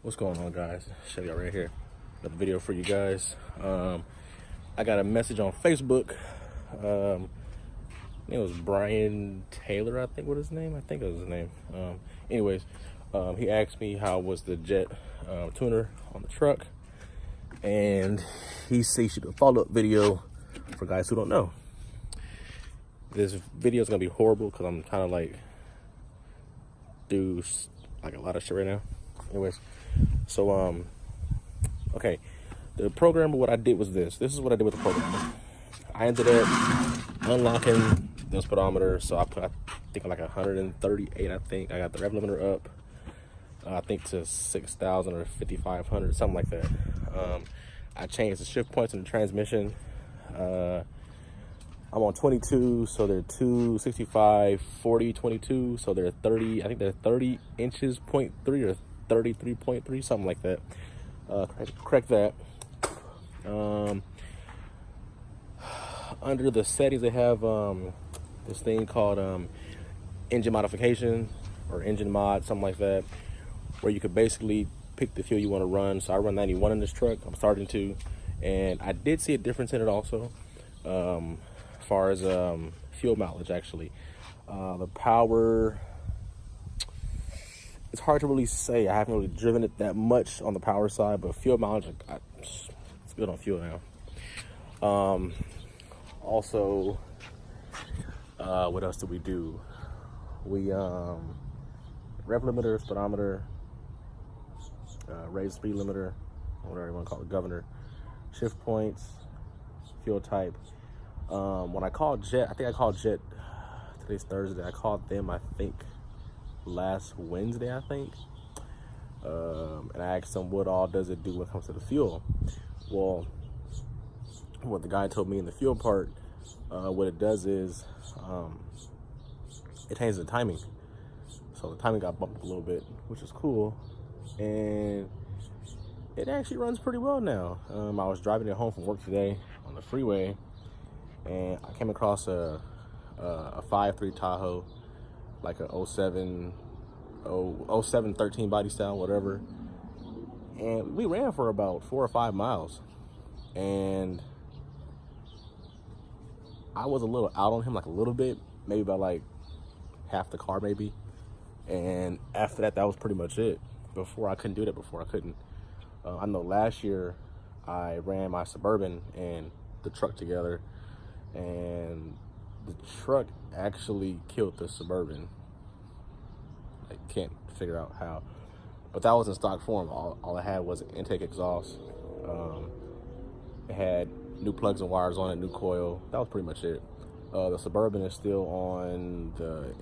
What's going on, guys? Show y'all right here. Another video for you guys. I got a message on Facebook. It was Brian Taylor, I think. What his name? I think it was his name. Anyways, he asked me how was the jet tuner on the truck, and he said he should do a follow-up video for guys who don't know. This video is gonna be horrible because I'm kind of like do like a lot of shit right now. Anyways, so okay, the program, what I did was this is what I did with the program. I ended up unlocking the speedometer, so I think like 138. I think I got the rev limiter up, I think to 6,000 or 5,500, something like that. I changed the shift points in the transmission. I'm on 22, so they're 265, 40, 22, so they're 30, I think they're 30 inches, 0.3 or 33.3, something like that. Correct that. Under the settings, they have this thing called engine modification or engine mod, something like that, where you could basically pick the fuel you want to run. So I run 91 in this truck. I'm starting to, and I did see a difference in it also. As far as fuel mileage, actually, the power, it's hard to really say. I haven't really driven it that much on the power side, but fuel mileage, it's good on fuel now. Also, what else did we do? We rev limiter, speedometer, raised speed limiter, whatever you want to call it, governor, shift points, fuel type. When I called Jet, I think I called Jet, today's Thursday, I called them, I think, last Wednesday, I think. And I asked them what all does it do when it comes to the fuel. Well, what the guy told me in the fuel part, what it does is, it changes the timing. So the timing got bumped a little bit, which is cool. And it actually runs pretty well now. I was driving it home from work today on the freeway, and I came across a 5.3 Tahoe, like a 07 13 body style, whatever. And we ran for about 4 or 5 miles, and I was a little out on him, like a little bit, maybe about like half the car maybe. And after that, that was pretty much it. Before, I couldn't do that. Before, I couldn't. I know last year I ran my Suburban and the truck together, and the truck actually killed the Suburban. I can't figure out how, but that was in stock form. All I had was an intake exhaust. It had new plugs and wires on it, new coil. That was pretty much it. The Suburban is still on the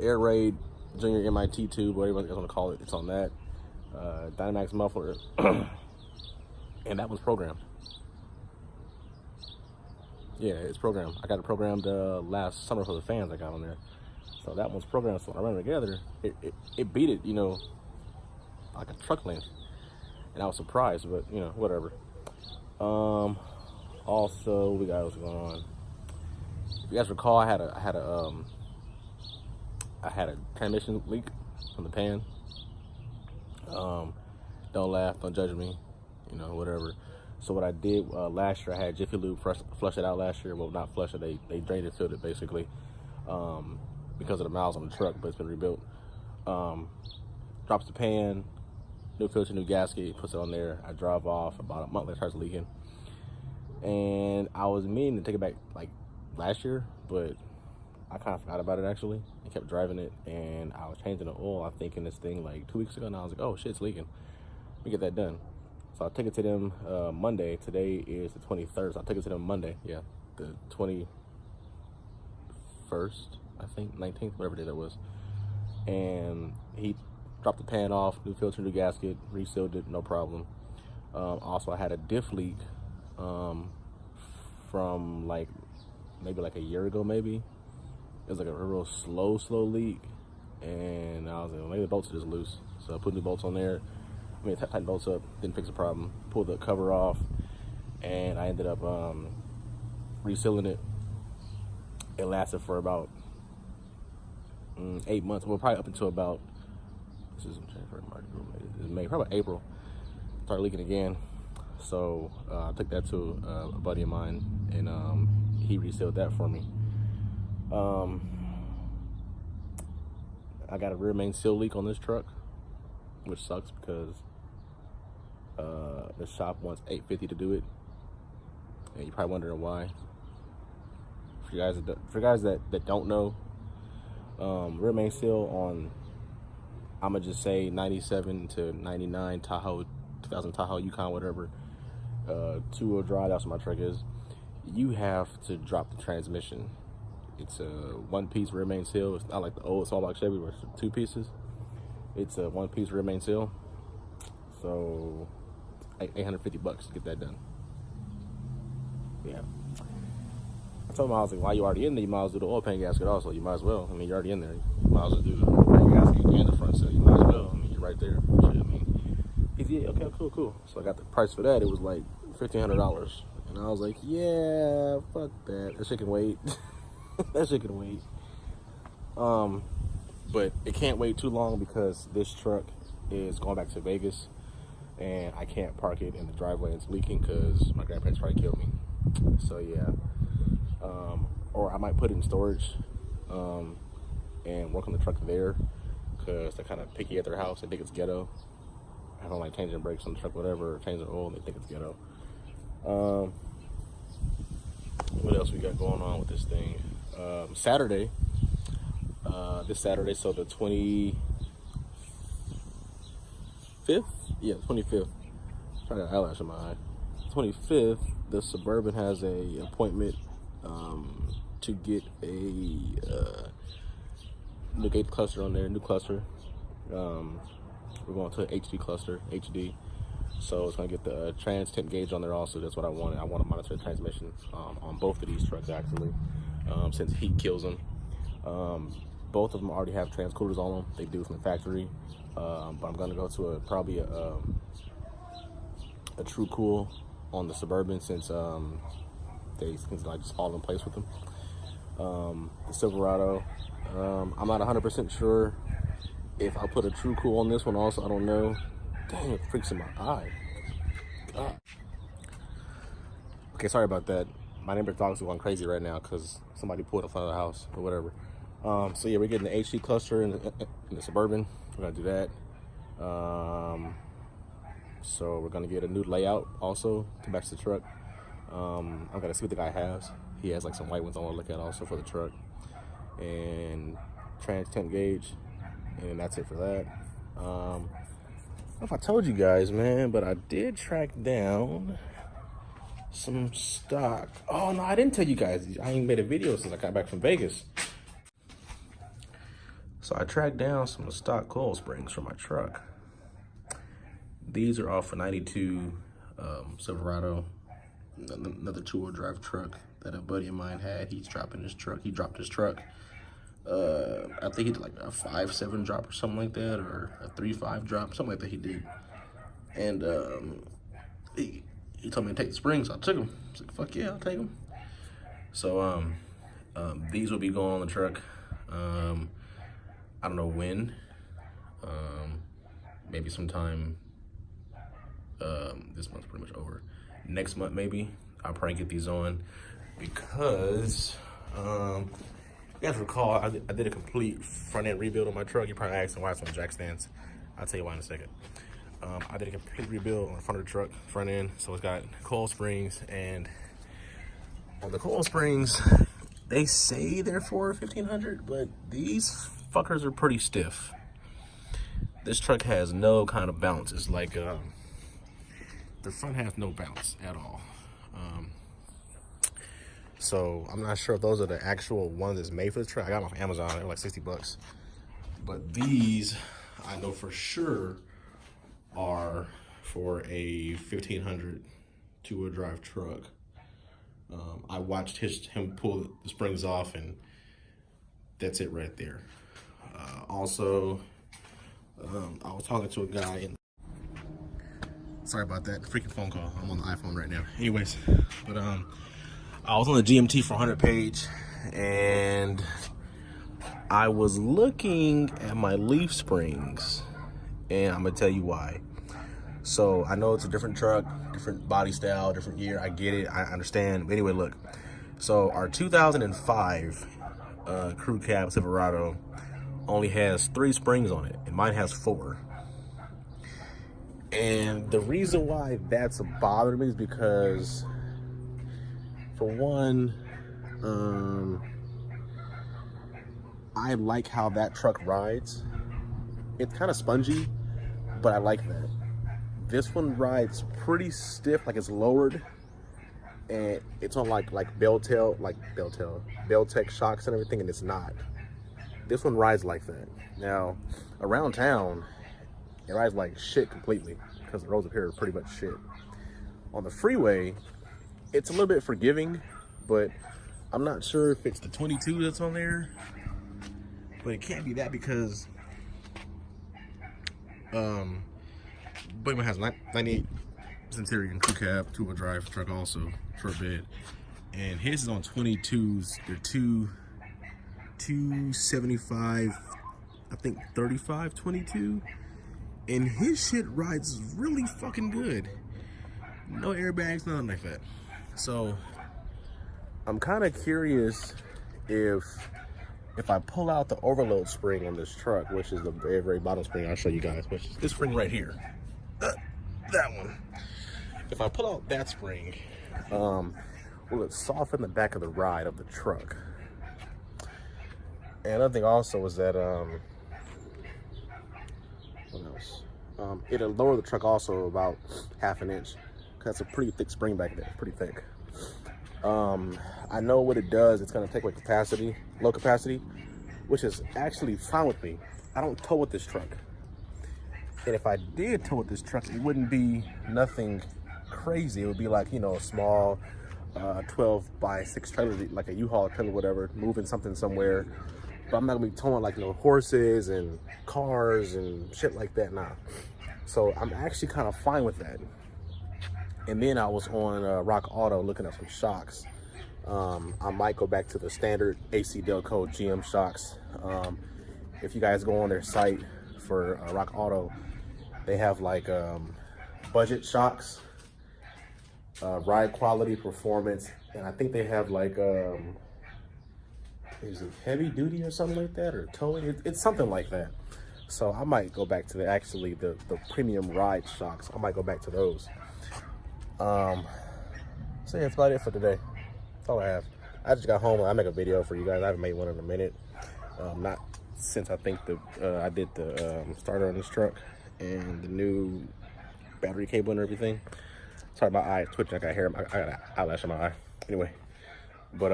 Air Raid Junior MIT tube, whatever you want to call it. It's on that Dynamax muffler, and that was programmed. Yeah, it's programmed. I got it programmed last summer for the fans I got on there. So that one's programmed. So when I ran it together, it beat it, like a truck length. And I was surprised, but whatever. Also, we got what's going on. If you guys recall, I had a transmission leak from the pan. Don't laugh, don't judge me, whatever. So what I did last year, I had Jiffy Lube flush it out last year. Well, not flush it, they drained it, filled it basically, because of the miles on the truck, but it's been rebuilt. Drops the pan, new filter, new gasket, puts it on there. I drive off, about a month later it starts leaking. And I was meaning to take it back like last year, but I kind of forgot about it actually. I kept driving it, and I was changing the oil, I think, in this thing like 2 weeks ago, and I was like, oh shit, it's leaking. Let me get that done. So I took it to them Monday. Today is the 23rd, so I took it to them Monday, yeah, the 21st, I think, 19th, whatever day that was. And he dropped the pan off, new filter, new gasket, resealed it, no problem. Also, I had a diff leak from like maybe like a year ago, maybe. It was like a real slow leak, and I was like, well, maybe the bolts are just loose. So I put new bolts on there. Tighten bolts up, didn't fix the problem. Pulled the cover off, and I ended up resealing it. It lasted for about 8 months. Well, probably up until about This is May, probably April. Started leaking again. So I took that to a buddy of mine, and he resealed that for me. I got a rear main seal leak on this truck, which sucks because the shop wants $850 to do it, and you're probably wondering why. For you guys that don't know, rear main seal on, I'm gonna just say 97 to 99 Tahoe, 2000 Tahoe, Yukon, whatever, two-wheel drive, that's what my truck is. You have to drop the transmission. It's a one-piece rear main seal. It's not like the old small block Chevy where it's two pieces. It's a one-piece rear main seal. So $850 to get that done. Yeah. I told him, I was like, why you already in there? You might as well do the oil pan gasket also. You might as well. I mean, you're already in there. You might as well do the oil pan gasket and the front seal. You might as well. I mean, you're right there. Shit, I mean, he's, yeah, okay, cool. So I got the price for that. It was like $1,500. And I was like, yeah, fuck that. That shit can wait. That shit can wait. But it can't wait too long because this truck is going back to Vegas, and I can't park it in the driveway. It's leaking because my grandparents probably killed me. So yeah. Or I might put it in storage and work on the truck there because they're kind of picky at their house. They think it's ghetto. I don't like changing brakes on the truck, whatever, or changing oil. They think it's ghetto. What else we got going on with this thing? Saturday, this Saturday, so the 25th? Yeah, 25th. I got eyelash in my eye. 25th, the Suburban has a appointment to get a new gate cluster on there, new cluster. We're going to an HD cluster, HD. So it's gonna get the trans temp gauge on there also. That's what I wanted. I want to monitor the transmission on both of these trucks actually, since heat kills them. Both of them already have trans coolers on them. They do from the factory, but I'm gonna go to probably a True Cool on the Suburban since they like just fall in place with them. The Silverado, I'm not 100% sure if I put a True Cool on this one also. I don't know. Dang, it freaks in my eye. God. Okay, sorry about that. My neighbor's dog's going crazy right now because somebody pulled in front of the house or whatever. So yeah, we're getting the HD cluster in the Suburban. We're gonna do that. So we're gonna get a new layout also to match the truck. I'm gonna see what the guy has. He has like some white ones I want to look at also for the truck, and trans temp gauge, and that's it for that. I don't know if I told you guys, man, but I did track down some stock. Oh no, I didn't tell you guys. I ain't made a video since I got back from Vegas. So I tracked down some stock coil springs for my truck. These are off a 92 Silverado, another two-wheel drive truck that a buddy of mine had. He's dropping his truck. He dropped his truck. I think he did like a 5.7 drop or something like that, or a 3.5 drop, something like that he did. And he told me to take the springs, so I took them. I was like, fuck yeah, I'll take them. So these will be going on the truck. I don't know when. Maybe sometime. This month's pretty much over. Next month maybe I'll probably get these on because you guys recall I did a complete front end rebuild on my truck. You're probably asking why it's on jack stands. I'll tell you why in a second. I did a complete rebuild on the front of the truck, front end. So it's got coil springs, and on the coil springs, they say they're for 1,500, but these fuckers are pretty stiff. This truck has no kind of bounce. It's like the front has no bounce at all. So I'm not sure if those are the actual ones that's made for the truck. I got them off Amazon. They're like 60 bucks. But these, I know for sure, are for a 1,500 two-wheel drive truck. I watched him pull the springs off, and that's it right there. Also, I was talking to a guy, and sorry about that, freaking phone call. I'm on the iPhone right now. Anyways, but I was on the GMT 400 page, and I was looking at my leaf springs, and I'm gonna tell you why. So I know it's a different truck, different body style, different year. I get it, I understand. But anyway, look. So our 2005 crew cab Silverado only has 3 springs on it, and mine has 4. And the reason why that's bothering me is because, for one, I like how that truck rides. It's kind of spongy, but I like that. This one rides pretty stiff, like it's lowered, and it's on like Beltec shocks and everything, and it's not. This one rides like that. Now, around town, it rides like shit completely because the roads up here are pretty much shit. On the freeway, it's a little bit forgiving, but I'm not sure if it's the 22 that's on there. But it can't be that because Boyman has 98 Centurion crew cab, 2-wheel drive truck also, short bed. And his is on 22s. They're 275, I think 35, 22. And his shit rides really fucking good. No airbags, nothing like that. So I'm kind of curious if I pull out the overload spring on this truck, which is the very, very bottom spring, I'll show you guys, which is this spring right here. That one. If I pull out that spring, will it soften the back of the ride of the truck? And another thing also is that, what else? It'll lower the truck also about ½ an inch. That's a pretty thick spring back there, pretty thick. I know what it does. It's gonna take away capacity, low capacity, which is actually fine with me. I don't tow with this truck. And if I did tow with this truck, it wouldn't be nothing crazy. It would be like, you know, a small 12x6 trailer, like a U-Haul trailer, whatever, moving something somewhere. But I'm not gonna be towing like, you know, horses and cars and shit like that now. So I'm actually kind of fine with that. And then I was on Rock Auto looking at some shocks. I might go back to the standard AC Delco GM shocks. If you guys go on their site for Rock Auto, they have like budget shocks, ride quality, performance, and I think they have like is it heavy duty or something like that, or towing? It's something like that. So I might go back to the premium ride shocks. I might go back to those. So yeah, that's about it for today. That's all I have. I just got home. I make a video for you guys. I haven't made one in a minute. Not since I think I did the starter on this truck and the new battery cable and everything. Sorry, my eye is twitching. I got hair. I got an eyelash on my eye. Anyway, but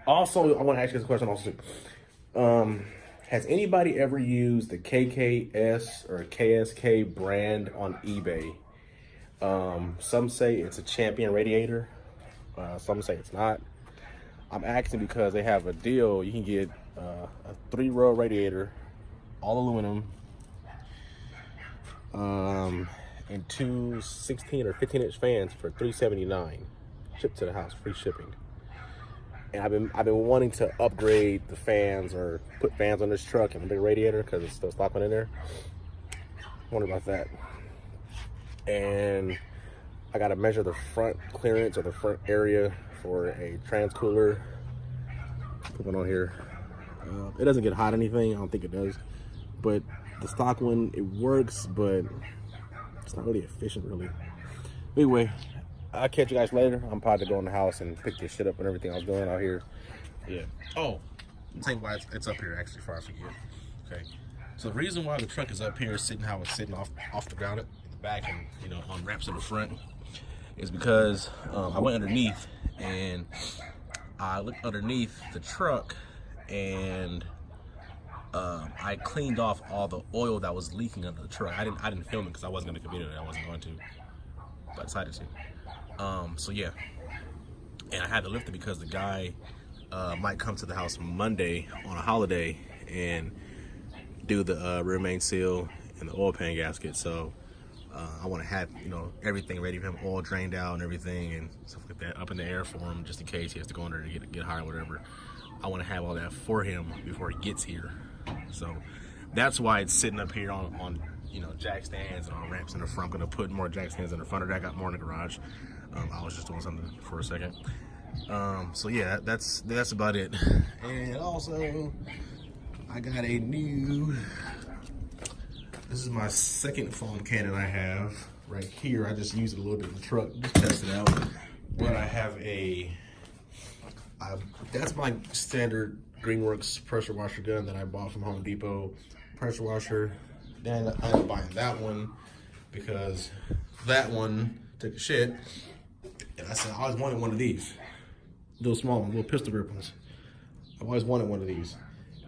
also I want to ask you this question also. Has anybody ever used the KKS or KSK brand on eBay? Some say it's a Champion radiator. Some say it's not. I'm asking because they have a deal. You can get a 3-row radiator, all aluminum, and 2 16 or 15-inch fans for $379, shipped to the house, free shipping. And I've been wanting to upgrade the fans or put fans on this truck and a big radiator because it's still stock one in there. Wonder about that. And I gotta measure the front clearance or the front area for a trans cooler. Put one on here. It doesn't get hot or anything. I don't think it does. But the stock one, it works, but it's not really efficient, really. Anyway, I'll catch you guys later. I'm probably to go in the house and pick this shit up and everything I was doing out here. Yeah. Oh, I'll tell you why it's up here, actually, before I forget. Okay. So the reason why the truck is up here, sitting how it's sitting off the ground at the back and, you know, on ramps in the front, is because I went underneath and I looked underneath the truck and I cleaned off all the oil that was leaking under the truck. I didn't film it because I wasn't going to commit it. I wasn't going to, but I decided to. So yeah, and I had to lift it because the guy might come to the house Monday on a holiday and do the rear main seal and the oil pan gasket. So I want to have, you know, everything ready for him, oil drained out and everything and stuff like that up in the air for him, just in case he has to go in there to get high or whatever. I want to have all that for him before he gets here. So That's why it's sitting up here on you know, jack stands and on ramps in the front. I'm gonna put more jack stands in the front of that. I got more in the garage. I was just doing something for a second. So yeah, that's about it. And also, I got a new. This is my second foam cannon I have right here. I just used it a little bit in the truck, just test it out. But I have that's my standard Greenworks pressure washer gun that I bought from Home Depot. Pressure washer. Then I ended up buying that one because that one took a shit. And I said, I always wanted one of these. Little small ones, little pistol grip ones. I've always wanted one of these.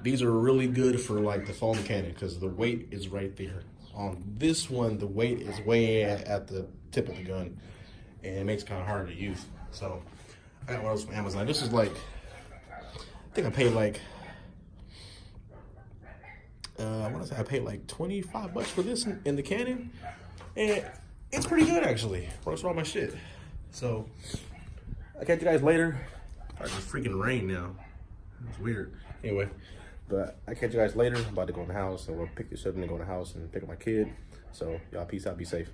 These are really good for like the foam cannon because the weight is right there. On this one, the weight is way at the tip of the gun, and it makes it kind of harder to use. So I got one of those from Amazon. This is like, I think I paid like, I want to say I paid like $25 for this in the cannon, and it's pretty good actually. Works for all my shit. So I'll catch you guys later. It's freaking rain now. It's weird. Anyway, but I'll catch you guys later. I'm about to go in the house, and we'll pick this up and go in the house and pick up my kid. So y'all peace out, be safe.